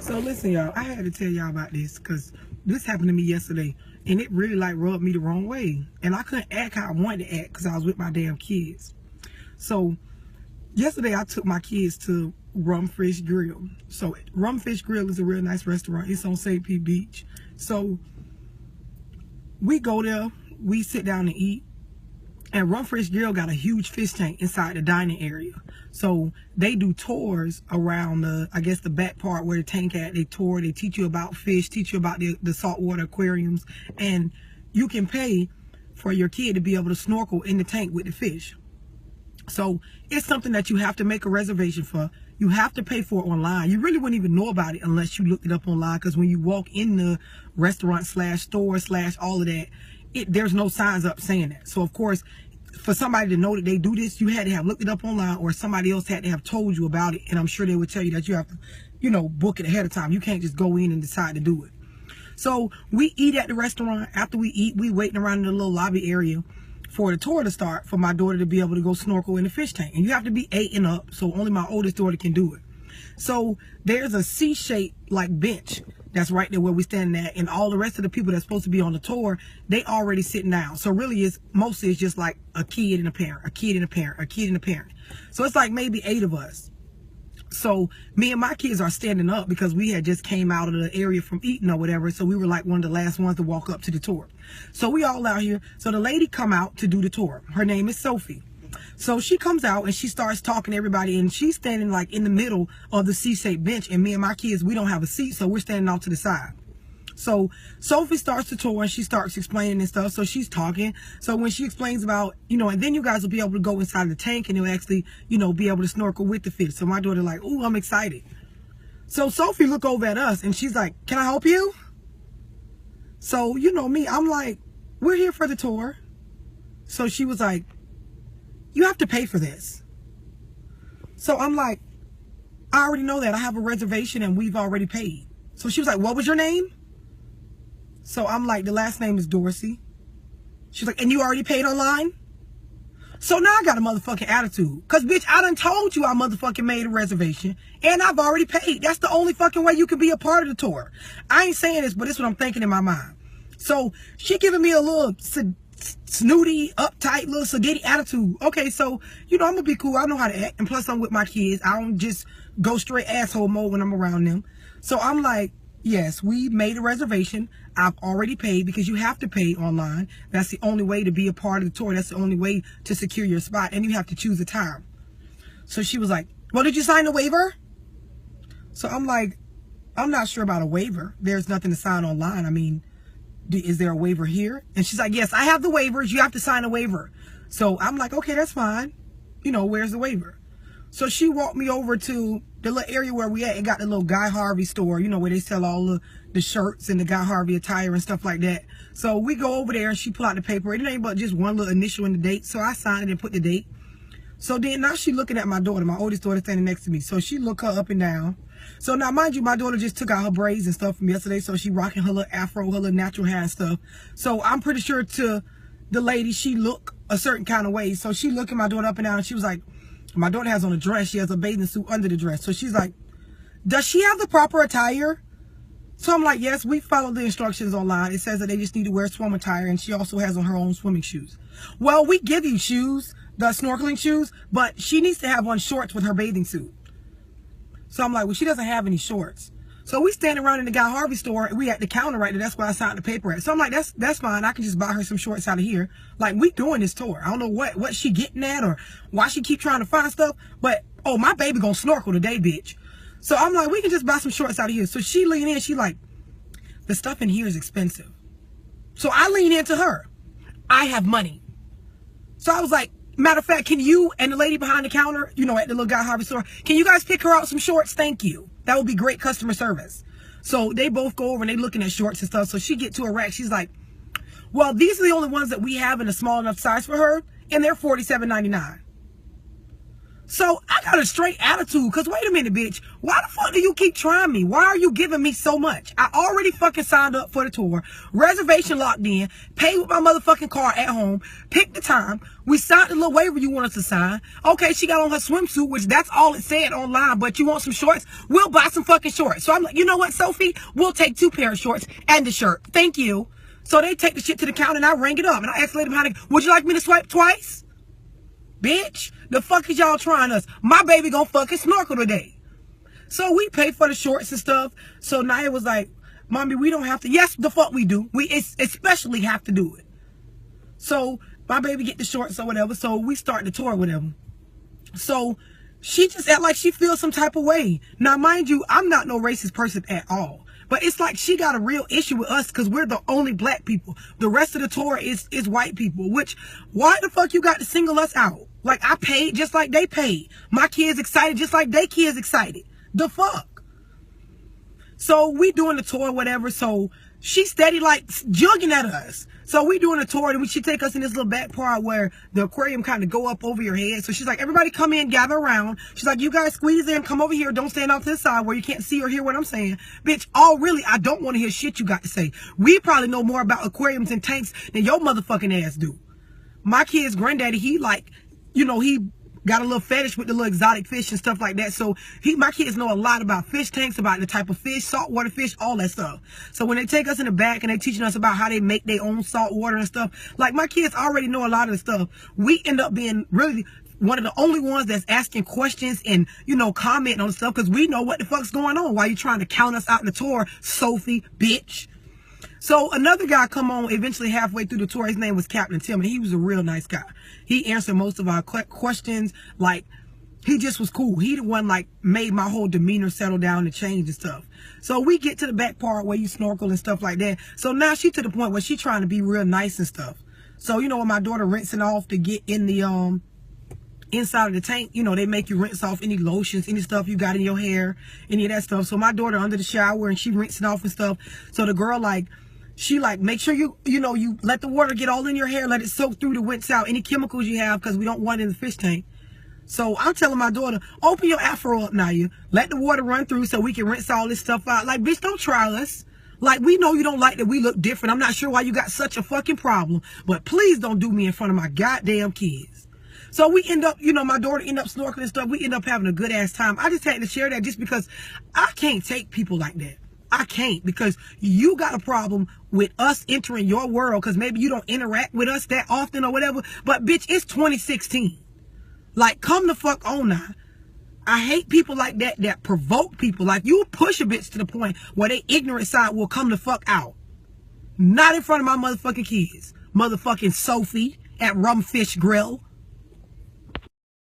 So listen, y'all, I had to tell y'all about this because this happened to me yesterday, and it really like rubbed me the wrong way, and I couldn't act how I wanted to act because I was with my damn kids. So yesterday I took my kids to Rumfish Grill. So Rumfish Grill is a real nice restaurant. It's on St. Pete Beach. So we go there, we sit down and eat. And Rumfish Grill got a huge fish tank inside the dining area. So they do tours around I guess the back part where the tank at. They tour, they teach you about fish, teach you about the saltwater aquariums. And you can pay for your kid to be able to snorkel in the tank with the fish. So it's something that you have to make a reservation for. You have to pay for it online. You really wouldn't even know about it unless you looked it up online, because when you walk in the restaurant slash store slash all of that, there's no signs up saying that. So of course, for somebody to know that they do this, you had to have looked it up online, or somebody else had to have told you about it. And I'm sure they would tell you that you have to, you know, book it ahead of time. You can't just go in and decide to do it. So we eat at the restaurant. After we eat, we waiting around in the little lobby area for the tour to start, for my daughter to be able to go snorkel in the fish tank. And you have to be 8 and up, so only my oldest daughter can do it. So there's a C-shaped like bench that's right there where we standing at, and all the rest of the people that's supposed to be on the tour, they already sitting down. So really it's mostly it's just like a kid and a parent, a kid and a parent, a kid and a parent. So it's like maybe 8 of us. So me and my kids are standing up because we had just came out of the area from eating or whatever. So we were like one of the last ones to walk up to the tour. So we all out here. So the lady come out to do the tour. Her name is Sophie. So she comes out and she starts talking to everybody, and she's standing like in the middle of the C-shaped bench, and me and my kids, we don't have a seat, so we're standing off to the side. So Sophie starts the tour and she starts explaining and stuff. So she's talking. So when she explains about, you know, and then you guys will be able to go inside the tank and you'll actually, you know, be able to snorkel with the fish. So my daughter like, ooh, I'm excited. So Sophie look over at us and she's like, can I help you? So you know me, I'm like, we're here for the tour. So she was like, you have to pay for this. So I'm like, I already know that. I have a reservation and we've already paid. So she was like, what was your name? So I'm like, the last name is Dorsey. She's like, and you already paid online? So now I got a motherfucking attitude. Because, bitch, I done told you I motherfucking made a reservation. And I've already paid. That's the only fucking way you can be a part of the tour. I ain't saying this, but it's what I'm thinking in my mind. So she giving me a little snooty, uptight, little sedity attitude. Okay, so, you know, I'm going to be cool. I know how to act. And plus, I'm with my kids. I don't just go straight asshole mode when I'm around them. So I'm like, yes, we made a reservation. I've already paid, because you have to pay online. That's the only way to be a part of the tour. That's the only way to secure your spot. And you have to choose a time. So she was like, well, did you sign a waiver? So I'm like, I'm not sure about a waiver. There's nothing to sign online. I mean, is there a waiver here? And she's like, yes, I have the waivers. You have to sign a waiver. So I'm like, okay, that's fine. You know, where's the waiver? So she walked me over to the little area where we at. It got the little Guy Harvey store, you know, where they sell all the shirts and the Guy Harvey attire and stuff like that. So we go over there and she pull out the paper. It ain't but just one little initial in the date. So I signed it and put the date. So then now she looking at my daughter, my oldest daughter standing next to me. So she look her up and down. So now, mind you, my daughter just took out her braids and stuff from yesterday. So she rocking her little afro, her little natural hair and stuff. So I'm pretty sure to the lady, she look a certain kind of way. So she looking my daughter up and down and she was like, my daughter has on a dress. She has a bathing suit under the dress. So she's like, does she have the proper attire? So I'm like, yes, we followed the instructions online. It says that they just need to wear swim attire, and she also has on her own swimming shoes. Well, we give you shoes, the snorkeling shoes, but she needs to have on shorts with her bathing suit. So I'm like, well, she doesn't have any shorts. So we stand around in the Guy Harvey store. We at the counter right there. That's where I signed the paper at. So I'm like, that's fine. I can just buy her some shorts out of here. Like, we doing this tour. I don't know what she getting at or why she keep trying to find stuff. But, oh, my baby gonna snorkel today, bitch. So I'm like, we can just buy some shorts out of here. So she lean in. She like, the stuff in here is expensive. So I lean into her. I have money. So I was like, matter of fact, can you and the lady behind the counter, you know, at the little Guy Harvey store, can you guys pick her out some shorts? Thank you. That would be great customer service. So they both go over and they looking at shorts and stuff. So she get to a rack. She's like, well, these are the only ones that we have in a small enough size for her, and they're $47.99. So I got a straight attitude, because wait a minute, bitch. Why the fuck do you keep trying me? Why are you giving me so much? I already fucking signed up for the tour. Reservation locked in. Paid with my motherfucking car at home. Picked the time. We signed the little waiver you want us to sign. Okay, she got on her swimsuit, which that's all it said online. But you want some shorts? We'll buy some fucking shorts. So I'm like, you know what, Sophie? We'll take 2 pair of shorts and the shirt. Thank you. So they take the shit to the counter and I ring it up. And I ask the lady behind it, would you like me to swipe twice? Bitch, the fuck is y'all trying us? My baby gonna fucking snorkel today. So we pay for the shorts and stuff. So Naya was like, Mommy, we don't have to. Yes, the fuck we do. We especially have to do it. So my baby get the shorts or whatever. So we start the tour or whatever. So she just act like she feels some type of way. Now, mind you, I'm not no racist person at all. But it's like she got a real issue with us because we're the only black people. The rest of the tour is white people. Which, why the fuck you got to single us out? Like, I paid just like they paid. My kids excited just like they kids excited. The fuck? So we doing the tour, whatever. So she steady like jugging at us. So we doing a tour and she take us in this little back part where the aquarium kind of go up over your head. So she's like, everybody come in, gather around. She's like, you guys squeeze in, come over here. Don't stand off to the side where you can't see or hear what I'm saying. Bitch, really, I don't want to hear shit you got to say. We probably know more about aquariums and tanks than your motherfucking ass do. My kid's granddaddy, he like, you know, he got a little fetish with the little exotic fish and stuff like that. So my kids know a lot about fish tanks, about the type of fish, saltwater fish, all that stuff. So when they take us in the back and they teaching us about how they make their own salt water and stuff, like my kids already know a lot of the stuff. We end up being really one of the only ones that's asking questions and, you know, commenting on stuff because we know what the fuck's going on while you trying to count us out in the tour, Sophie, bitch. So another guy come on eventually halfway through the tour. His name was Captain Tim, and he was a real nice guy. He answered most of our questions. Like, he just was cool. He the one, like, made my whole demeanor settle down and change and stuff. So we get to the back part where you snorkel and stuff like that. So now she to the point where she trying to be real nice and stuff. So, you know, when my daughter rinsing off to get in the, inside of the tank, you know, they make you rinse off any lotions, any stuff you got in your hair, any of that stuff. So my daughter under the shower and she rinsing off and stuff. So the girl, like, she like, make sure you know, you let the water get all in your hair, let it soak through to rinse out any chemicals you have because we don't want it in the fish tank. So I'm telling my daughter, open your afro up, Naya. Let the water run through so we can rinse all this stuff out. Like, bitch, don't try us. Like, we know you don't like that we look different. I'm not sure why you got such a fucking problem, but please don't do me in front of my goddamn kids. So we end up, you know, my daughter end up snorkeling and stuff. We end up having a good ass time. I just had to share that just because I can't take people like that. I can't, because you got a problem with us entering your world because maybe you don't interact with us that often or whatever. But bitch, it's 2016. Like, come the fuck on now. I hate people like that provoke people. Like, you push a bitch to the point where they ignorant side will come the fuck out. Not in front of my motherfucking kids. Motherfucking Sophie at Rumfish Grill.